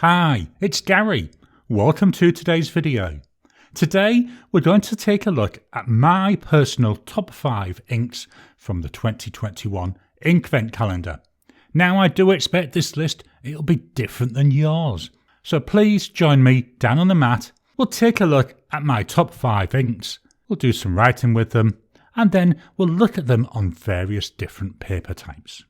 Hi, it's Gary. Welcome to today's video. Today we're going to take a look at my personal top 5 inks from the 2021 InkVent calendar. Now I do expect this list it'll be different than yours. So please join me down on the mat. We'll take a look at my top 5 inks. We'll do some writing with them and then we'll look at them on various different paper types.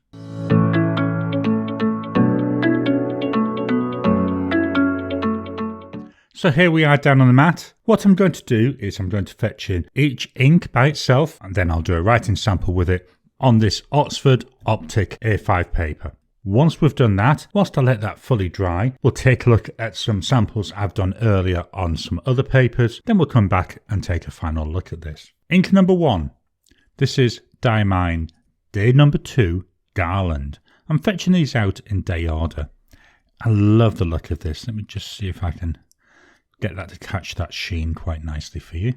So here we are down on the mat. What I'm going to do is I'm going to fetch in each ink by itself and then I'll do a writing sample with it on this Oxford Optik A5 paper. Once we've done that, whilst I let that fully dry, we'll take a look at some samples I've done earlier on some other papers. Then we'll come back and take a final look at this. Ink number 1. This is Diamine Day number 2 Garland. I'm fetching these out in day order. I love the look of this. Let me just see if I can get that to catch that sheen quite nicely for you.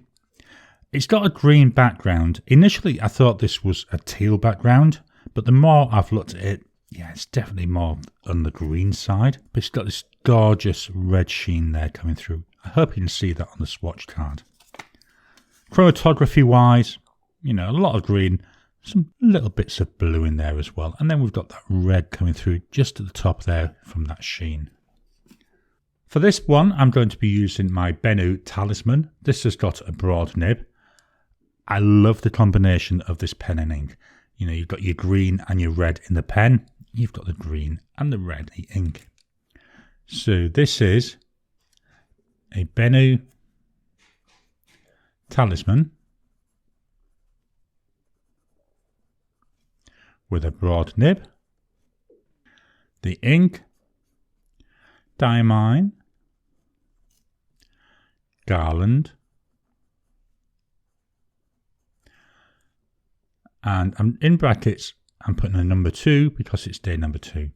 It's got a green background. Initially I thought this was a teal background, but the more I've looked at it, yeah, it's definitely more on the green side. But it's got this gorgeous red sheen there coming through. I hope you can see that on the swatch card. Chromatography wise, you know, a lot of green, some little bits of blue in there as well. And then we've got that red coming through just at the top there from that sheen. For this one, I'm going to be using my Benu Talisman. This has got a broad nib. I love the combination of this pen and ink. You know, you've got your green and your red in the pen. You've got the green and the red in the ink. So this is a Benu Talisman with a broad nib. The ink, Diamine, Garland, and I'm in brackets, I'm putting a number 2 because it's day number 2.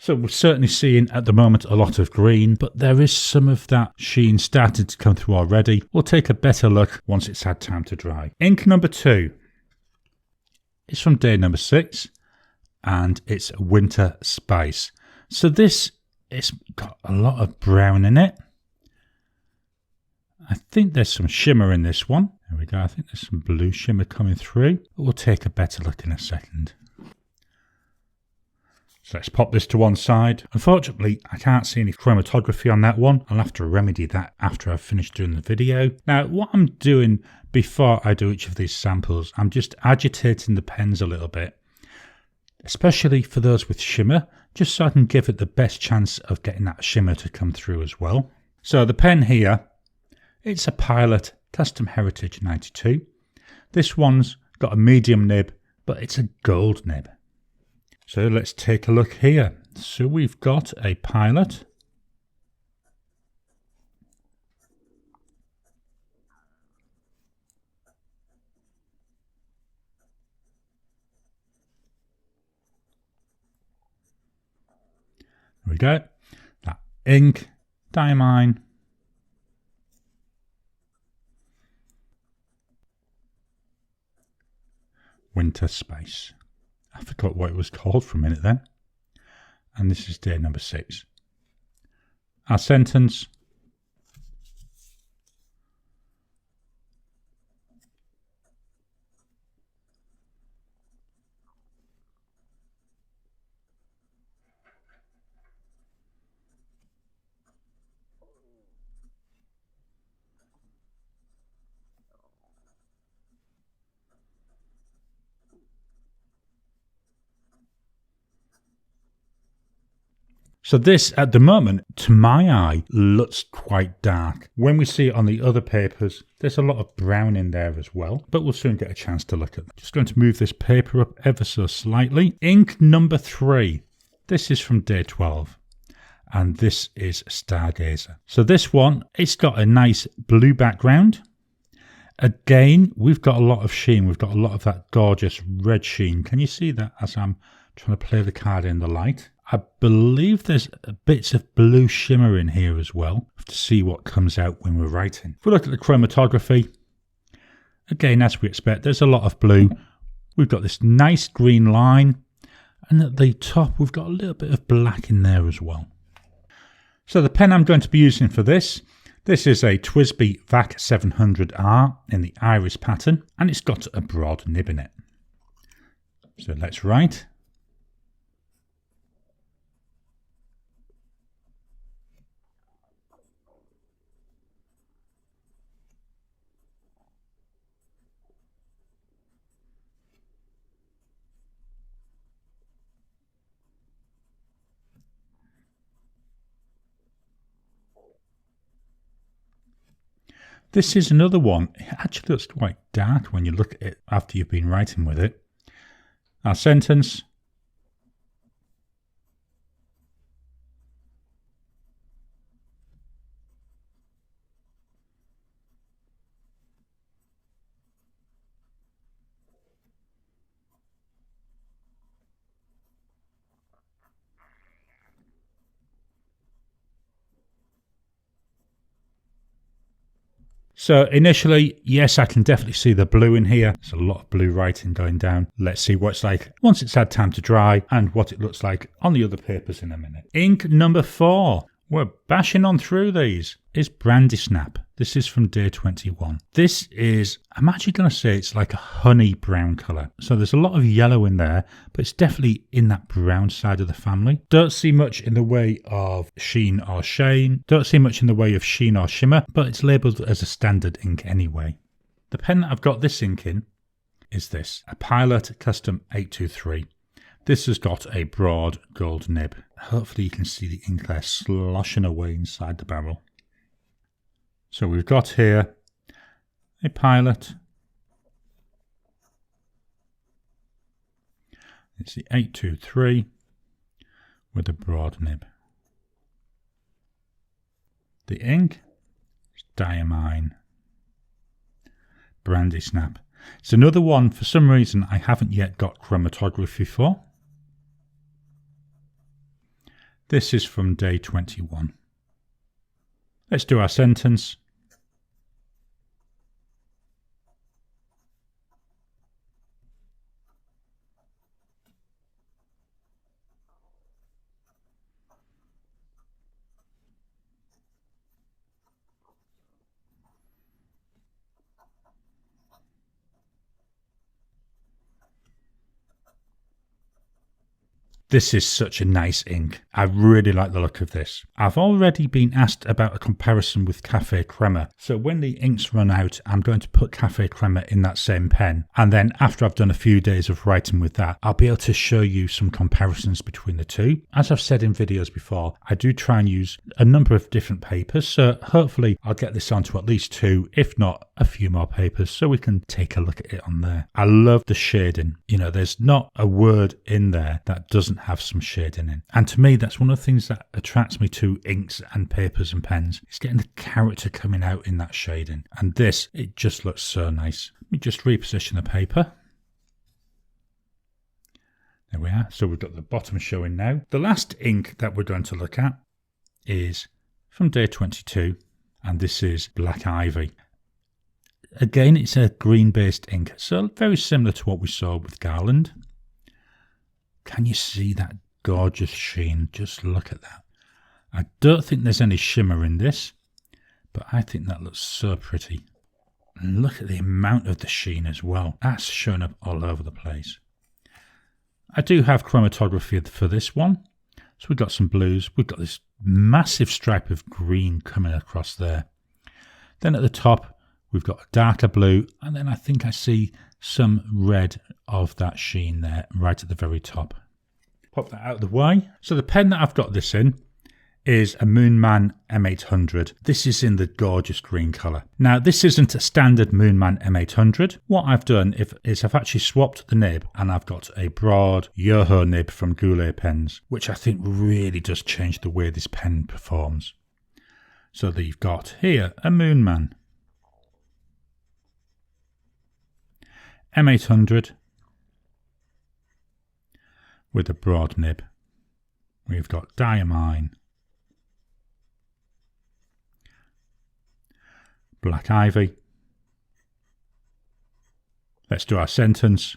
So we're certainly seeing at the moment a lot of green, but there is some of that sheen started to come through already. We'll take a better look once it's had time to dry. Ink number 2 is from day number 6 and it's Winter Spice. So this has got a lot of brown in it. I think there's some shimmer in this one. There we go. I think there's some blue shimmer coming through, but we'll take a better look in a second. So let's pop this to one side. Unfortunately, I can't see any chromatography on that one. I'll have to remedy that after I've finished doing the video. Now, what I'm doing before I do each of these samples, I'm just agitating the pens a little bit, especially for those with shimmer, just so I can give it the best chance of getting that shimmer to come through as well. So the pen here, it's a Pilot Custom Heritage 92. This one's got a medium nib, but it's a gold nib. So let's take a look here. So we've got a Pilot. There we go. That ink, Diamine. Winter Spice. I forgot what it was called for a minute then. And this is day number 6. Our sentence. So this, at the moment, to my eye, looks quite dark. When we see it on the other papers, there's a lot of brown in there as well, but we'll soon get a chance to look at them. Just going to move this paper up ever so slightly. Ink number 3. This is from day 12. And this is Stargazer. So this one, it's got a nice blue background, Again, we've got a lot of sheen. We've got a lot of that gorgeous red sheen. Can you see that as I'm trying to play the card in the light? I believe there's bits of blue shimmer in here as well. Have to see what comes out when we're writing. If we look at the chromatography, again, as we expect, there's a lot of blue. We've got this nice green line, and at the top we've got a little bit of black in there as well. So the pen I'm going to be using for this is a Twsbi VAC 700R in the iris pattern, and it's got a broad nib in it. So let's write. This is another one. It actually looks quite dark when you look at it after you've been writing with it. Our sentence. So initially, yes, I can definitely see the blue in here. There's a lot of blue writing going down. Let's see what it's like once it's had time to dry and what it looks like on the other papers in a minute. Ink number 4. We're bashing on through these. Is Brandy Snap. This is from day 21. This is, I'm actually going to say it's like a honey brown colour. So there's a lot of yellow in there, but it's definitely in that brown side of the family. Don't see much in the way of sheen or shine. Don't see much in the way of sheen or shimmer, but it's labelled as a standard ink anyway. The pen that I've got this ink in is this, a Pilot Custom 823. This has got a broad gold nib. Hopefully you can see the ink there sloshing away inside the barrel. So we've got here a Pilot. It's the 823 with a broad nib. The ink is Diamine Brandy Snap. It's another one for some reason I haven't yet got chromatography for. This is from day 21. Let's do our sentence. This is such a nice ink. I really like the look of this. I've already been asked about a comparison with Cafe Crema. So when the inks run out, I'm going to put Cafe Crema in that same pen. And then after I've done a few days of writing with that, I'll be able to show you some comparisons between the two. As I've said in videos before, I do try and use a number of different papers. So hopefully I'll get this onto at least 2, if not a few more papers, so we can take a look at it on there. I love the shading. You know, there's not a word in there that doesn't have some shading in. And to me, that's one of the things that attracts me to inks and papers and pens. It's getting the character coming out in that shading. And this, it just looks so nice. Let me just reposition the paper. There we are. So we've got the bottom showing now. The last ink that we're going to look at is from day 22. And this is Black Ivy. Again, it's a green-based ink. So very similar to what we saw with Garland. Can you see that gorgeous sheen? Just look at that. I don't think there's any shimmer in this, but I think that looks so pretty. And look at the amount of the sheen as well. That's showing up all over the place. I do have chromatography for this one. So we've got some blues. We've got this massive stripe of green coming across there. Then at the top, we've got a darker blue, and then I think I see some red of that sheen there right at the very top. Pop that out of the way. So the pen that I've got this in is a Moonman M800. This is in the gorgeous green colour. Now this isn't a standard Moonman M800. What I've done is I've actually swapped the nib and I've got a broad Yoho nib from Goulet pens, which I think really does change the way this pen performs. So you've got here a Moonman. M800 with a broad nib. We've got Diamine, Black Ivy. Let's do our sentence.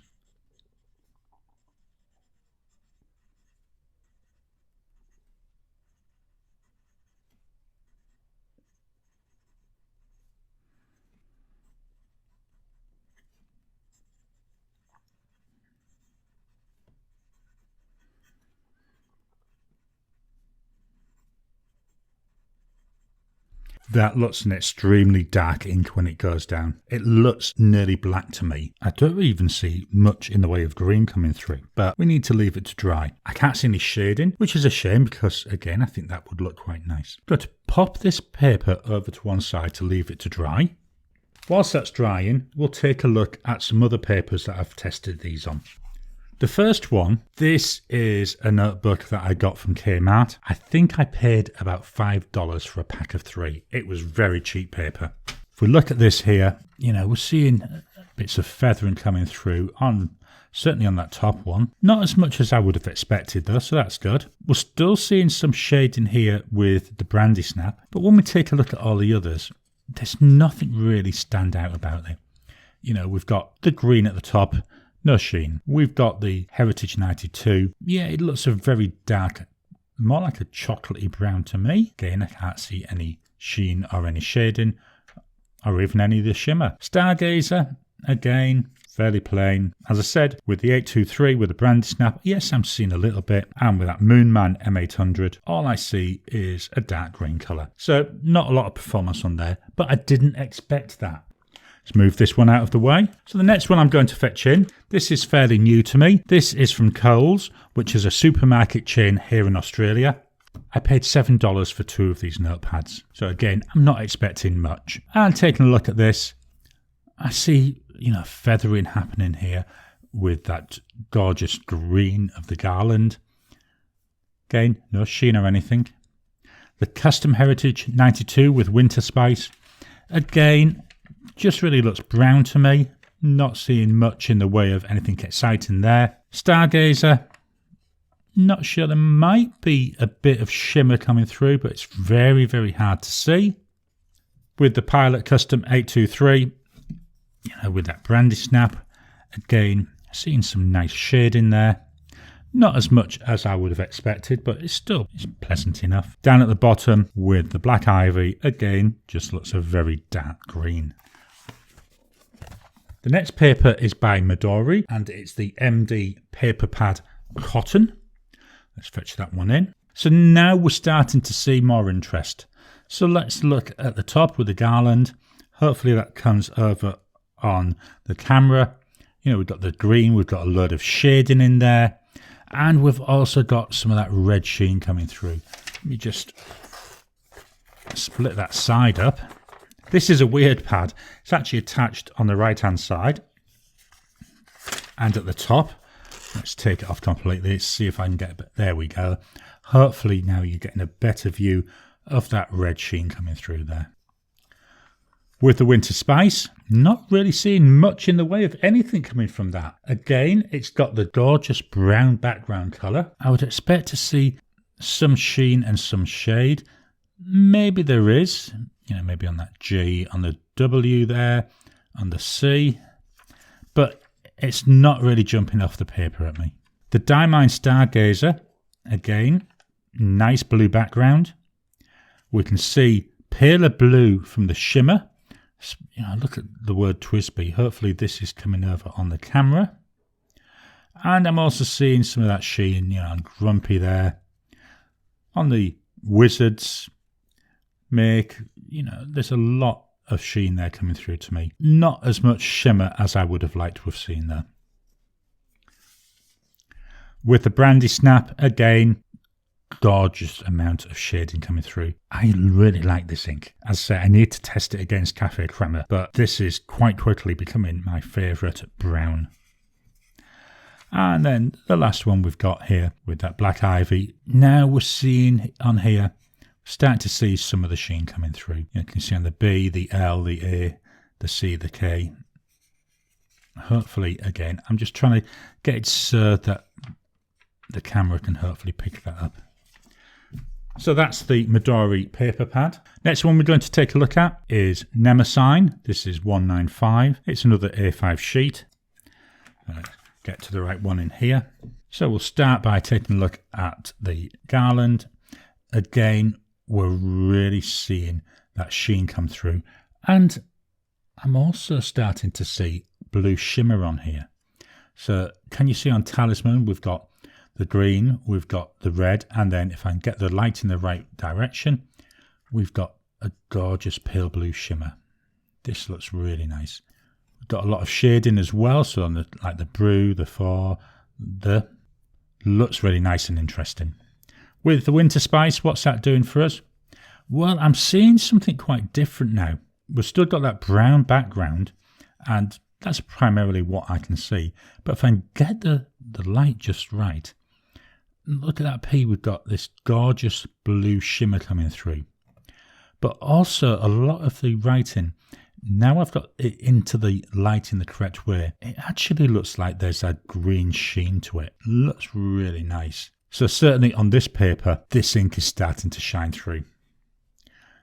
That looks an extremely dark ink when it goes down. It looks nearly black to me. I don't even see much in the way of green coming through, but we need to leave it to dry. I can't see any shading, which is a shame because, again, I think that would look quite nice. I'm going to pop this paper over to one side to leave it to dry. Whilst that's drying, we'll take a look at some other papers that I've tested these on. The first one, this is a notebook that I got from Kmart. I think I paid about $5 for a pack of 3. It was very cheap paper. If we look at this here, we're seeing bits of feathering coming through certainly on that top one. Not as much as I would have expected though, so that's good. We're still seeing some shading here with the Brandy snap, but when we take a look at all the others, there's nothing really stand out about it. We've got the green at the top, no sheen. We've got the Heritage 92. Yeah, it looks a very dark, more like a chocolatey brown to me. Again, I can't see any sheen or any shading, or even any of the shimmer. Stargazer, again, fairly plain. As I said, with the 823, with the Brandy snap, yes, I'm seeing a little bit. And with that Moonman M800, all I see is a dark green colour. So not a lot of performance on there, but I didn't expect that. Let's move this one out of the way. So the next one I'm going to fetch in, this is fairly new to me. This is from Coles, which is a supermarket chain here in Australia. I paid $7 for 2 of these notepads. So again, I'm not expecting much. And taking a look at this, I see, feathering happening here with that gorgeous green of the Garland. Again, no sheen or anything. The Custom Heritage 92 with Winter Spice. Again, just really looks brown to me. Not seeing much in the way of anything exciting there. Stargazer. Not sure, there might be a bit of shimmer coming through, but it's very, very hard to see. With the Pilot Custom 823, with that Brandy snap, again, seeing some nice shade in there. Not as much as I would have expected, but it's pleasant enough. Down at the bottom with the Black Ivy, again, just looks a very dark green. The next paper is by Midori, and it's the MD Paperpad Cotton. Let's fetch that one in. So now we're starting to see more interest. So let's look at the top with the Garland. Hopefully that comes over on the camera. We've got the green, we've got a load of shading in there, and we've also got some of that red sheen coming through. Let me just split that side up. This is a weird pad. It's actually attached on the right hand side and at the top. Let's take it off completely. Let's see if I can get a bit. There we go. Hopefully now you're getting a better view of that red sheen coming through there. With the Winter Spice, not really seeing much in the way of anything coming from that. Again, it's got the gorgeous brown background colour. I would expect to see some sheen and some shade. Maybe there is, maybe on that G, on the W there, on the C, but it's not really jumping off the paper at me. The Diamine Stargazer, again, nice blue background. We can see paler blue from the shimmer. Look at the word Twsbi. Hopefully this is coming over on the camera. And I'm also seeing some of that sheen, grumpy there. On the Wizards make, there's a lot of sheen there coming through to me. Not as much shimmer as I would have liked to have seen there. With the Brandy snap, again, gorgeous amount of shading coming through. I really like this ink. As I say, I need to test it against Cafe Crema, but this is quite quickly becoming my favourite brown. And then the last one we've got here with that Black Ivy. Now we're seeing on here, starting to see some of the sheen coming through. You can see on the B, the L, the A, the C, the K. Hopefully, again, I'm just trying to get it so that the camera can hopefully pick that up. So that's the Midori Paperpad. Next one we're going to take a look at is Mnemosyne. This is 195. It's another A5 sheet. Get to the right one in here. So we'll start by taking a look at the Garland. Again, we're really seeing that sheen come through. And I'm also starting to see blue shimmer on here. So can you see on Talisman, we've got the green, we've got the red, and then if I can get the light in the right direction, we've got a gorgeous pale blue shimmer. This looks really nice. We've got a lot of shading as well, so on the like the brew, the four, the looks really nice and interesting. With the Winter Spice, what's that doing for us? Well, I'm seeing something quite different now. We've still got that brown background, and that's primarily what I can see. But if I can get the light just right, look at that P, we've got this gorgeous blue shimmer coming through. But also a lot of the writing, now I've got it into the light in the correct way, it actually looks like there's a green sheen to it. Looks really nice. So certainly on this paper, this ink is starting to shine through.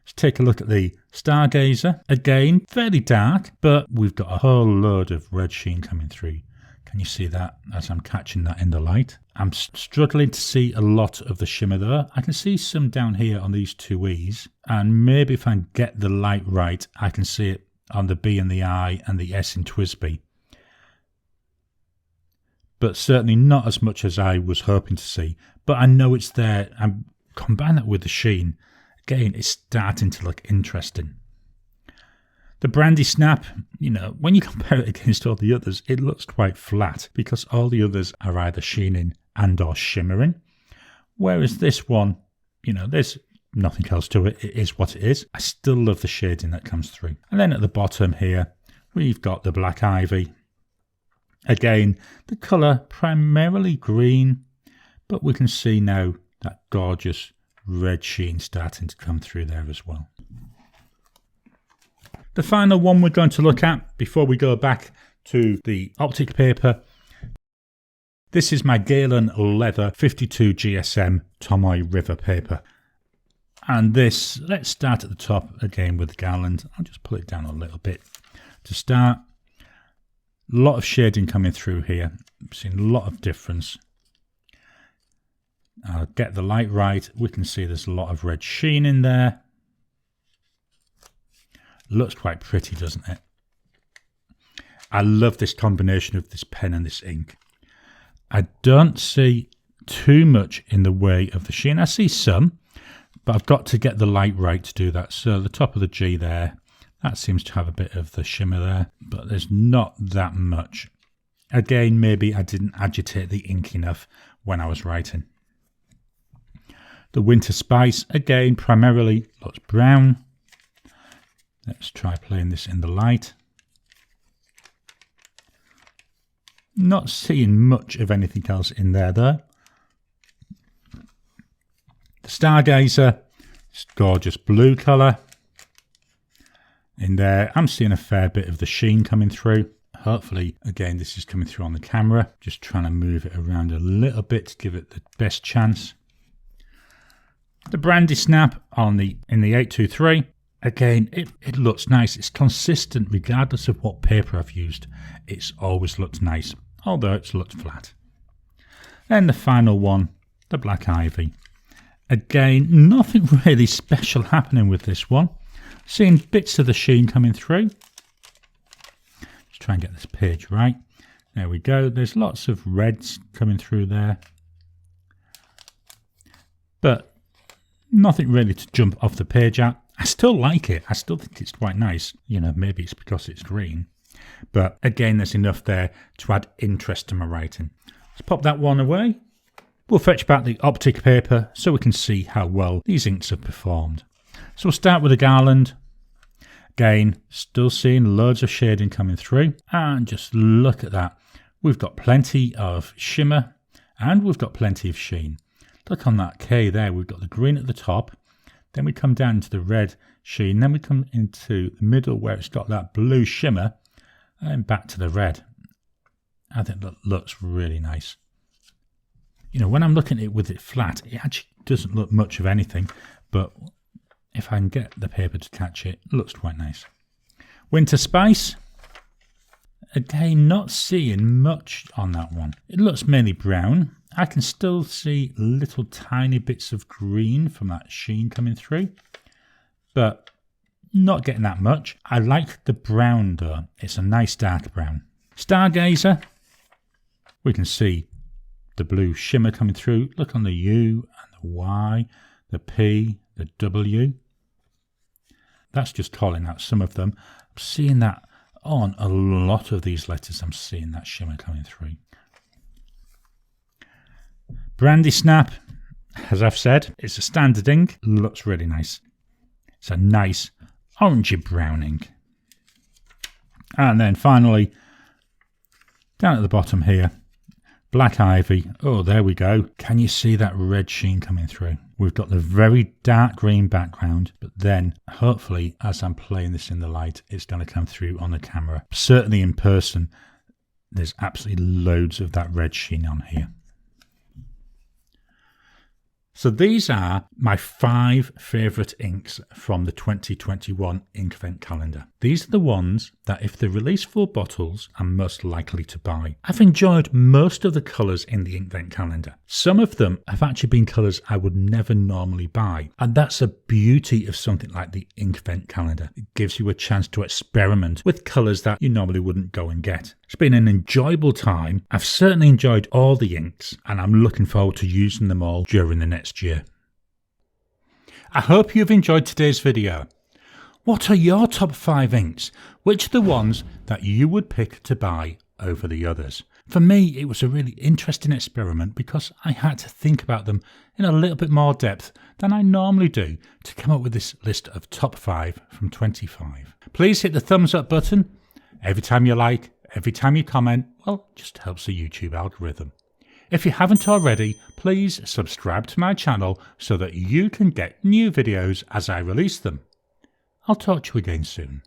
Let's take a look at the Stargazer. Again, fairly dark, but we've got a whole load of red sheen coming through. Can you see that as I'm catching that in the light? I'm struggling to see a lot of the shimmer there. I can see some down here on these two E's, and maybe if I can get the light right, I can see it on the B and the I and the S in Twsbi. But certainly not as much as I was hoping to see. But I know it's there. I'm combine that with the sheen. Again, it's starting to look interesting. The Brandy snap, you know, when you compare it against all the others, it looks quite flat because all the others are either sheening and or shimmering. Whereas this one, you know, there's nothing else to it. It is what it is. I still love the shading that comes through. And then at the bottom here, we've got the Black Ivy. Again, the colour primarily green, but we can see now that gorgeous red sheen starting to come through there as well. The final one we're going to look at before we go back to the Optik paper. This is my Galen Leather 52 GSM Tomoe River paper. And this, let's start at the top again with Garland. I'll just pull it down a little bit to start. A lot of shading coming through here. I've seen a lot of difference. I'll get the light right. We can see there's a lot of red sheen in there. Looks quite pretty, doesn't it? I love this combination of this pen and this ink. I don't see too much in the way of the sheen. I see some, but I've got to get the light right to do that. So the top of the G there, that seems to have a bit of the shimmer there, but there's not that much. Again, maybe I didn't agitate the ink enough when I was writing. The Winter Spice, again, primarily looks brown. Let's try playing this in the light. Not seeing much of anything else in there though. The Stargazer, it's gorgeous blue colour. In there, I'm seeing a fair bit of the sheen coming through. Hopefully, again, this is coming through on the camera. Just trying to move it around a little bit to give it the best chance. The Brandy snap in the 823. Again, it looks nice. It's consistent regardless of what paper I've used. It's always looked nice, although it's looked flat. Then the final one, the Black Ivy. Again, nothing really special happening with this one. Seeing bits of the sheen coming through. Let's try and get this page right. There we go. There's lots of reds coming through there. But nothing really to jump off the page at. I still like it. I still think it's quite nice. You know, maybe it's because it's green. But again, there's enough there to add interest to my writing. Let's pop that one away. We'll fetch back the Optik paper so we can see how well these inks have performed. So we'll start with the Garland. Again, still seeing loads of shading coming through. And just look at that. We've got plenty of shimmer and we've got plenty of sheen. Look on that K there. We've got the green at the top. Then we come down to the red sheen. Then we come into the middle where it's got that blue shimmer. And back to the red. I think that looks really nice. You know, when I'm looking at it with it flat, it actually doesn't look much of anything, but if I can get the paper to catch it, it looks quite nice. Winter Spice. Again, not seeing much on that one. It looks mainly brown. I can still see little tiny bits of green from that sheen coming through, but not getting that much. I like the brown though. It's a nice dark brown. Stargazer. We can see the blue shimmer coming through. Look on the U and the Y, the P, the W. That's just calling out some of them. I'm seeing that on a lot of these letters. I'm seeing that shimmer coming through. Brandy Snap, as I've said, it's a standard ink. Looks really nice. It's a nice orangey brown ink. And then finally, down at the bottom here, Black Ivy. Oh, there we go. Can you see that red sheen coming through? We've got the very dark green background, but then hopefully as I'm playing this in the light, it's going to come through on the camera. Certainly in person, there's absolutely loads of that red sheen on here. So these are my 5 favourite inks from the 2021 InkVent calendar. These are the ones that if they release 4 bottles, I'm most likely to buy. I've enjoyed most of the colours in the InkVent calendar. Some of them have actually been colours I would never normally buy. And that's a beauty of something like the InkVent calendar. It gives you a chance to experiment with colours that you normally wouldn't go and get. It's been an enjoyable time. I've certainly enjoyed all the inks and I'm looking forward to using them all during the next year. I hope you've enjoyed today's video. What are your top 5 inks? Which are the ones that you would pick to buy over the others? For me, it was a really interesting experiment because I had to think about them in a little bit more depth than I normally do to come up with this list of top 5 from 25. Please hit the thumbs up button. Every time you like, every time you comment, well, just helps the YouTube algorithm. If you haven't already, please subscribe to my channel so that you can get new videos as I release them. I'll talk to you again soon.